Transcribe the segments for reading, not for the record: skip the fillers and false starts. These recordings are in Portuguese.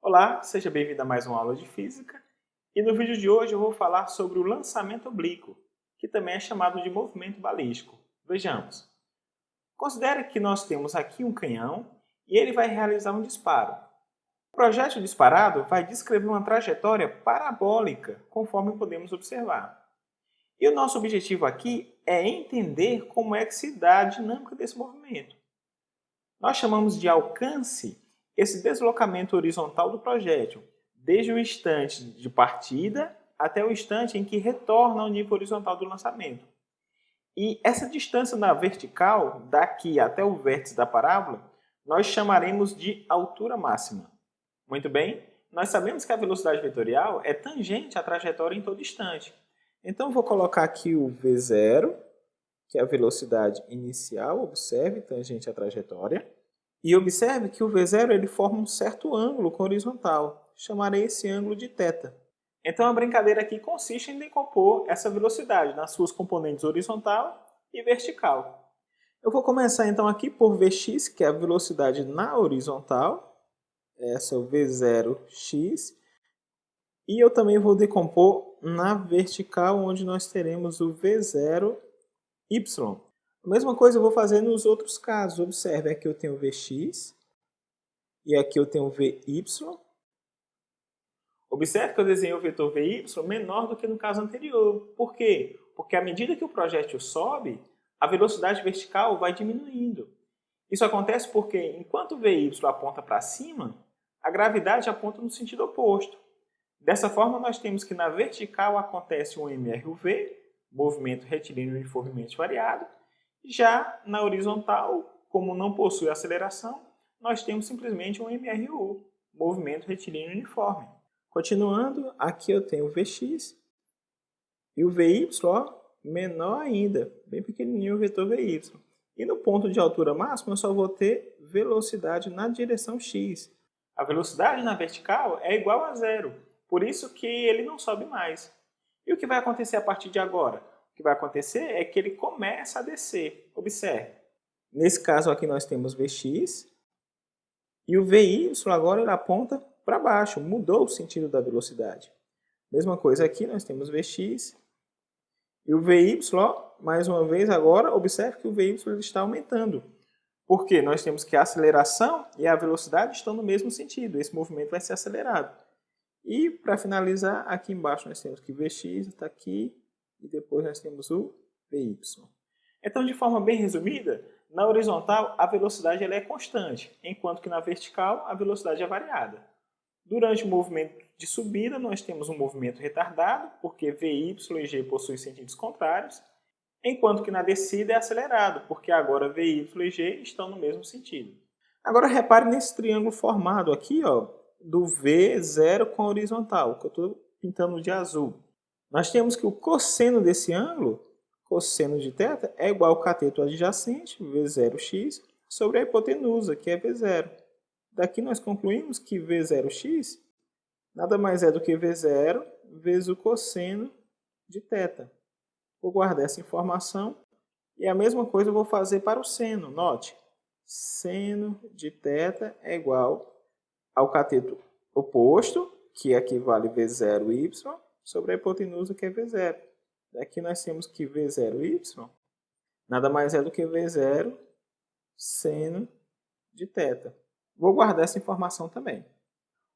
Olá, seja bem-vindo a mais uma aula de Física. E no vídeo de hoje eu vou falar sobre o lançamento oblíquo, que também é chamado de movimento balístico. Vejamos. Considere que nós temos aqui um canhão e ele vai realizar um disparo. O projétil disparado vai descrever uma trajetória parabólica, conforme podemos observar. E o nosso objetivo aqui é entender como é que se dá a dinâmica desse movimento. Nós chamamos de alcance esse deslocamento horizontal do projétil, desde o instante de partida até o instante em que retorna ao nível horizontal do lançamento. E essa distância na vertical, daqui até o vértice da parábola, nós chamaremos de altura máxima. Muito bem, nós sabemos que a velocidade vetorial é tangente à trajetória em todo instante. Então, vou colocar aqui o V0, que é a velocidade inicial, observe, tangente à trajetória. E observe que o V0 ele forma um certo ângulo com a horizontal. Chamarei esse ângulo de θ. Então a brincadeira aqui consiste em decompor essa velocidade nas suas componentes horizontal e vertical. Eu vou começar então aqui por Vx, que é a velocidade na horizontal. Essa é o V0x. E eu também vou decompor na vertical, onde nós teremos o V0y. A mesma coisa eu vou fazer nos outros casos. Observe, aqui eu tenho Vx e aqui eu tenho Vy. Observe que eu desenhei o vetor Vy menor do que no caso anterior. Por quê? Porque à medida que o projétil sobe, a velocidade vertical vai diminuindo. Isso acontece porque, enquanto o Vy aponta para cima, a gravidade aponta no sentido oposto. Dessa forma, nós temos que na vertical acontece um MRUV, movimento retilíneo uniformemente variado. Já na horizontal, como não possui aceleração, nós temos simplesmente um MRU, movimento retilíneo uniforme. Continuando, aqui eu tenho o Vx e o Vy menor ainda, bem pequenininho o vetor Vy. E no ponto de altura máxima eu só vou ter velocidade na direção x. A velocidade na vertical é igual a zero, por isso que ele não sobe mais. E o que vai acontecer a partir de agora? O que vai acontecer é que ele começa a descer. Observe. Nesse caso aqui nós temos Vx e o Vy agora ele aponta para baixo, mudou o sentido da velocidade. Mesma coisa aqui, nós temos Vx e o Vy, mais uma vez agora, observe que o Vy está aumentando. Porque nós temos que a aceleração e a velocidade estão no mesmo sentido, esse movimento vai ser acelerado. E para finalizar, aqui embaixo nós temos que Vx está aqui e depois nós temos o Vy. Então, de forma bem resumida, na horizontal a velocidade ela é constante, enquanto que na vertical a velocidade é variada. Durante o movimento de subida, nós temos um movimento retardado, porque Vy e G possuem sentidos contrários, enquanto que na descida é acelerado, porque agora Vy e G estão no mesmo sentido. Agora repare nesse triângulo formado aqui, do V0 com a horizontal, que eu estou pintando de azul. Nós temos que o cosseno desse ângulo, cosseno de θ, é igual ao cateto adjacente, V0x, sobre a hipotenusa, que é V0. Daqui nós concluímos que V0x nada mais é do que V0 vezes o cosseno de θ. Vou guardar essa informação e a mesma coisa eu vou fazer para o seno. Note, seno de θ é igual ao cateto oposto, que equivale V0y, sobre a hipotenusa, que é V0. Daqui nós temos que V0y nada mais é do que V0 seno de θ. Vou guardar essa informação também.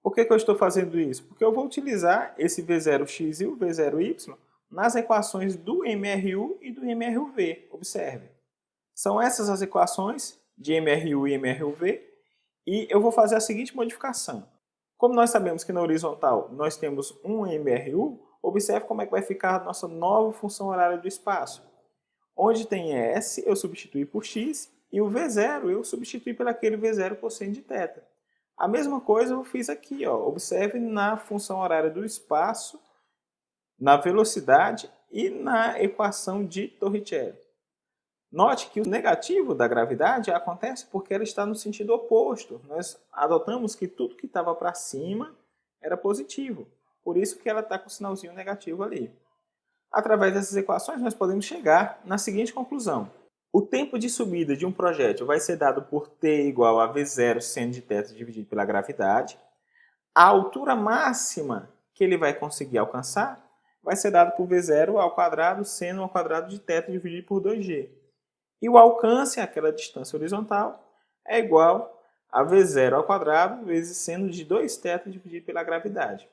Por que eu estou fazendo isso? Porque eu vou utilizar esse V0x e o V0y nas equações do MRU e do MRUV. Observe. São essas as equações de MRU e MRUV e eu vou fazer a seguinte modificação. Como nós sabemos que na horizontal nós temos um MRU, observe como é que vai ficar a nossa nova função horária do espaço. Onde tem S, eu substituí por x, e o V0 eu substituí por aquele V0 cosseno de θ. A mesma coisa eu fiz aqui. Observe na função horária do espaço, na velocidade e na equação de Torricelli. Note que o negativo da gravidade acontece porque ela está no sentido oposto. Nós adotamos que tudo que estava para cima era positivo. Por isso que ela está com o sinalzinho negativo ali. Através dessas equações nós podemos chegar na seguinte conclusão. O tempo de subida de um projétil vai ser dado por T igual a V0 seno de θ dividido pela gravidade. A altura máxima que ele vai conseguir alcançar vai ser dada por V0 ao quadrado seno ao quadrado de θ dividido por 2g. E o alcance, aquela distância horizontal, é igual a V0 ao quadrado vezes seno de 2θ dividido pela gravidade.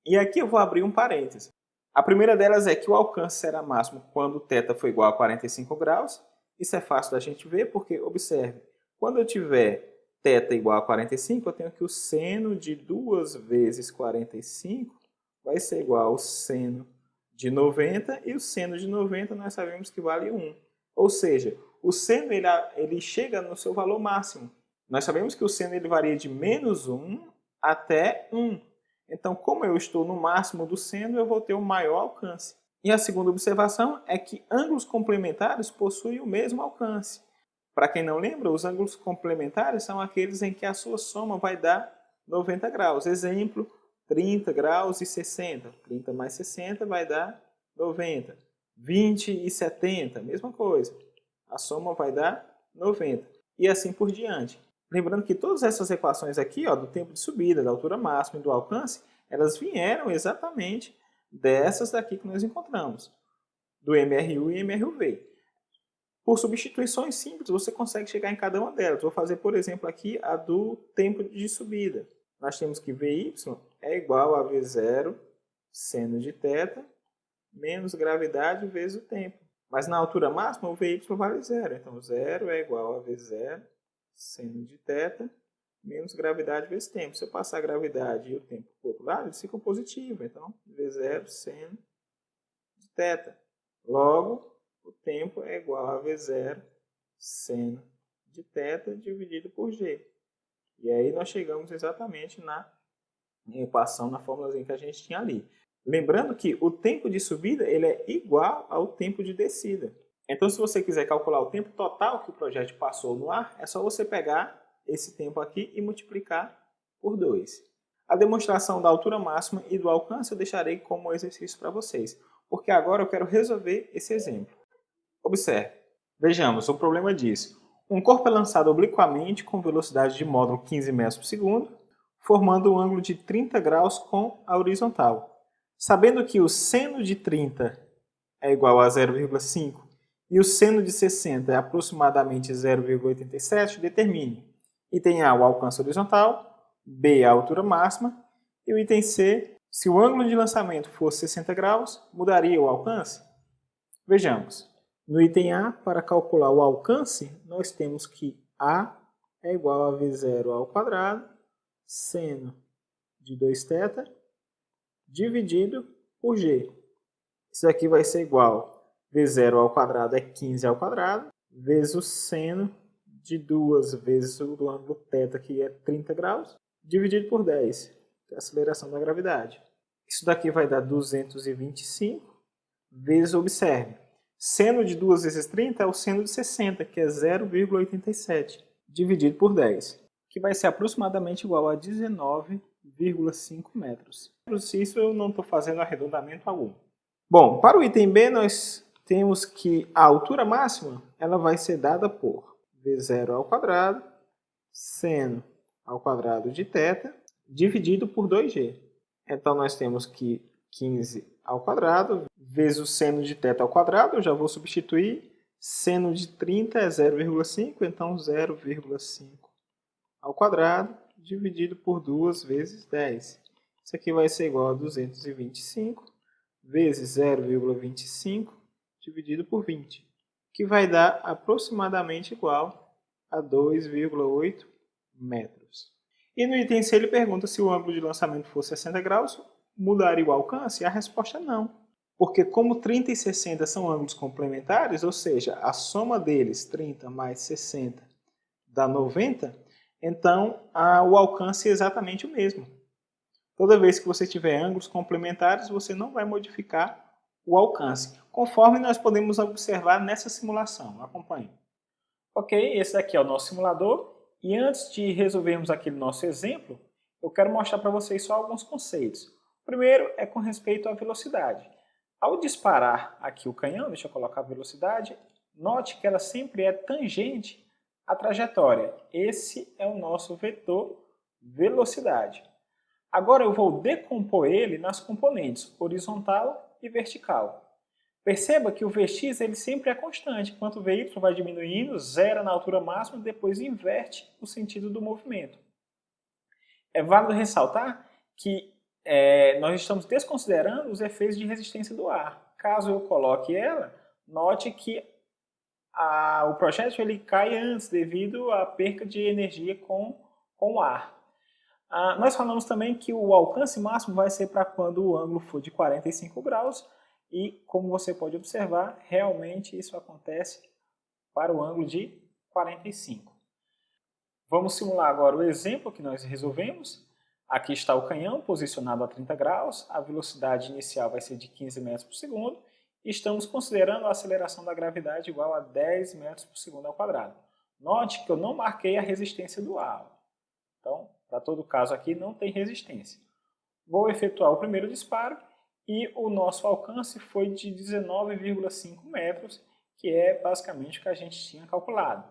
E aqui eu vou abrir um parêntese. A primeira delas é que o alcance será máximo quando θ for igual a 45 graus. Isso é fácil da gente ver porque, observe, quando eu tiver θ igual a 45, eu tenho que o seno de 2 vezes 45 vai ser igual ao seno de 90, e o seno de 90 nós sabemos que vale 1. Ou seja, o seno ele chega no seu valor máximo. Nós sabemos que o seno ele varia de menos 1 até 1. Então, como eu estou no máximo do seno, eu vou ter o maior alcance. E a segunda observação é que ângulos complementares possuem o mesmo alcance. Para quem não lembra, os ângulos complementares são aqueles em que a sua soma vai dar 90 graus. Exemplo, 30 graus e 60. 30 mais 60 vai dar 90. 20 e 70, mesma coisa. A soma vai dar 90. E assim por diante. Lembrando que todas essas equações aqui, do tempo de subida, da altura máxima e do alcance, elas vieram exatamente dessas daqui que nós encontramos, do MRU e MRUV. Por substituições simples, você consegue chegar em cada uma delas. Vou fazer, por exemplo, aqui a do tempo de subida. Nós temos que Vy é igual a V0 seno de θ menos gravidade vezes o tempo. Mas na altura máxima, o Vy vale 0. Então, 0 é igual a V0 seno de θ menos gravidade vezes tempo. Se eu passar a gravidade e o tempo para o outro lado, eles ficam positivos. Então, V0 seno de θ. Logo, o tempo é igual a V0 seno de θ dividido por g. E aí nós chegamos exatamente na equação, na fórmula que a gente tinha ali. Lembrando que o tempo de subida ele é igual ao tempo de descida. Então, se você quiser calcular o tempo total que o projétil passou no ar, é só você pegar esse tempo aqui e multiplicar por 2. A demonstração da altura máxima e do alcance eu deixarei como exercício para vocês, porque agora eu quero resolver esse exemplo. Observe. Vejamos, o problema diz: um corpo é lançado obliquamente com velocidade de módulo 15 metros por segundo, formando um ângulo de 30 graus com a horizontal. Sabendo que o seno de 30 é igual a 0,5 e o seno de 60 é aproximadamente 0,87, determine. Item A, o alcance horizontal, B, a altura máxima, e o item C, se o ângulo de lançamento fosse 60 graus, mudaria o alcance? Vejamos. No item A, para calcular o alcance, nós temos que A é igual a V0 ao quadrado, seno de 2θ, dividido por G. Isso aqui vai ser igual a V0 ao quadrado é 15 ao quadrado, vezes o seno de 2 vezes o ângulo θ, que é 30 graus, dividido por 10, que é a aceleração da gravidade. Isso daqui vai dar 225 vezes, observe, seno de 2 vezes 30 é o seno de 60, que é 0,87, dividido por 10, que vai ser aproximadamente igual a 19,5 metros. Isso eu não estou fazendo arredondamento algum. Bom, para o item B, nós temos que a altura máxima ela vai ser dada por V0 ao quadrado, seno ao quadrado de θ, dividido por 2g. Então, nós temos que 15 ao quadrado, vezes o seno de θ ao quadrado, eu já vou substituir. Seno de 30 é 0,5, então 0,5 ao quadrado, dividido por 2 vezes 10. Isso aqui vai ser igual a 225 vezes 0,25 dividido por 20, que vai dar aproximadamente igual a 2,8 metros. E no item C ele pergunta se o ângulo de lançamento for 60 graus, mudaria o alcance? E a resposta é não. Porque como 30 e 60 são ângulos complementares, ou seja, a soma deles, 30 mais 60, dá 90, então o alcance é exatamente o mesmo. Toda vez que você tiver ângulos complementares, você não vai modificar o alcance, conforme nós podemos observar nessa simulação. Acompanhe. Ok, esse daqui é o nosso simulador. E antes de resolvermos aqui o nosso exemplo, eu quero mostrar para vocês só alguns conceitos. O primeiro é com respeito à velocidade. Ao disparar aqui o canhão, deixa eu colocar a velocidade, note que ela sempre é tangente à trajetória. Esse é o nosso vetor velocidade. Agora eu vou decompor ele nas componentes horizontal e vertical. Perceba que o Vx ele sempre é constante, enquanto o Vy vai diminuindo, zera na altura máxima e depois inverte o sentido do movimento. É válido ressaltar que nós estamos desconsiderando os efeitos de resistência do ar. Caso eu coloque ela, note que o projétil ele cai antes devido à perca de energia com o ar. Nós falamos também que o alcance máximo vai ser para quando o ângulo for de 45 graus e, como você pode observar, realmente isso acontece para o ângulo de 45. Vamos simular agora o exemplo que nós resolvemos. Aqui está o canhão posicionado a 30 graus, a velocidade inicial vai ser de 15 metros por segundo e estamos considerando a aceleração da gravidade igual a 10 metros por segundo ao quadrado. Note que eu não marquei a resistência do ar. Então, para todo caso aqui não tem resistência. Vou efetuar o primeiro disparo e o nosso alcance foi de 19,5 metros, que é basicamente o que a gente tinha calculado.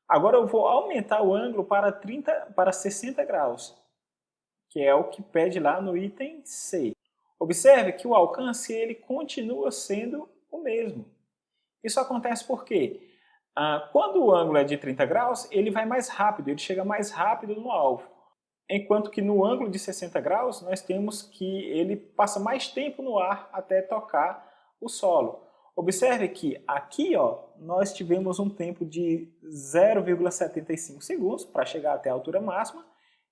Agora eu vou aumentar o ângulo para 60 graus, que é o que pede lá no item C. Observe que o alcance ele continua sendo o mesmo. Isso acontece por quê? Quando o ângulo é de 30 graus, ele vai mais rápido, ele chega mais rápido no alvo. Enquanto que no ângulo de 60 graus, nós temos que ele passa mais tempo no ar até tocar o solo. Observe que aqui nós tivemos um tempo de 0,75 segundos para chegar até a altura máxima,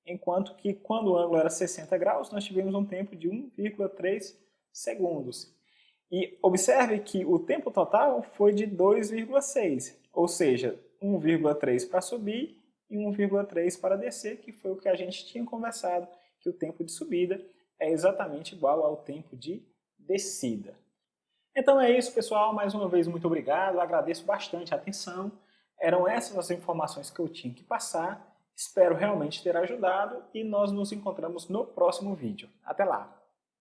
enquanto que quando o ângulo era 60 graus, nós tivemos um tempo de 1,3 segundos. E observe que o tempo total foi de 2,6, ou seja, 1,3 para subir e 1,3 para descer, que foi o que a gente tinha conversado, que o tempo de subida é exatamente igual ao tempo de descida. Então é isso, pessoal. Mais uma vez, muito obrigado. Agradeço bastante a atenção. Eram essas as informações que eu tinha que passar. Espero realmente ter ajudado e nós nos encontramos no próximo vídeo. Até lá!